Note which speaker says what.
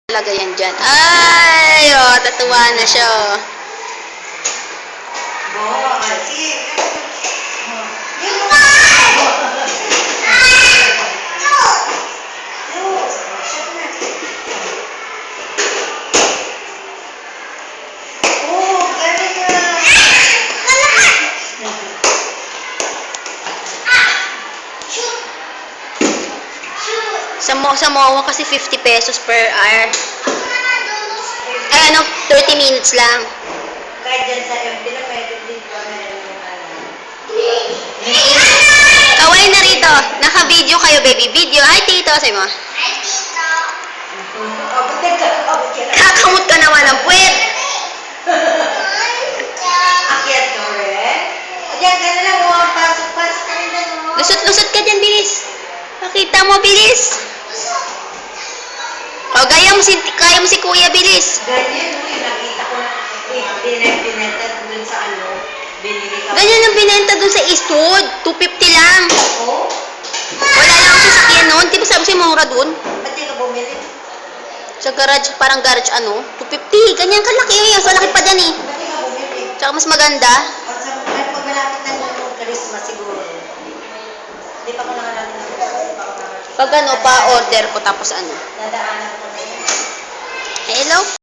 Speaker 1: Talaga yan dyan. Ay, oh, tatuwa na siya. Sa MOA kasi 50 pesos per hour. Ay, ano, 30 minutes lang.
Speaker 2: Kahit dyan sa MT na pwede din pa
Speaker 1: Kaway na rito. Naka-video kayo, baby. Video. Hi, tito. Sabi mo.
Speaker 2: Hi, Tito!
Speaker 1: Kakamot ka naman ng puwet.
Speaker 2: Akyat ka rin? Diyan ka na lang, pasok ka rin dyan.
Speaker 1: Lusot-lusot ka dyan, bilis. Pakita mo, bilis. O, kaya mo si kuya, bilis.
Speaker 2: Ganyan, nakita ko na, binenta dun sa binili ka.
Speaker 1: Ganyan ang binenta dun sa Eastwood. 250 lang.
Speaker 2: Oo?
Speaker 1: Wala lang ang sasakyan noon. Di ba sabi siya mura dun?
Speaker 2: Ba't di ka bumili?
Speaker 1: Sa garage, parang garage 250. Ganyan kalaki. Mas malaki pa dyan eh.
Speaker 2: Ba't di ka bumili?
Speaker 1: Tsaka mas maganda.
Speaker 2: Pag malapit na ng Christmas siguro. Hindi pa ko nakarating ng
Speaker 1: Pag pa-order ko tapos
Speaker 2: Nadaanan ko na yun.
Speaker 1: Hello?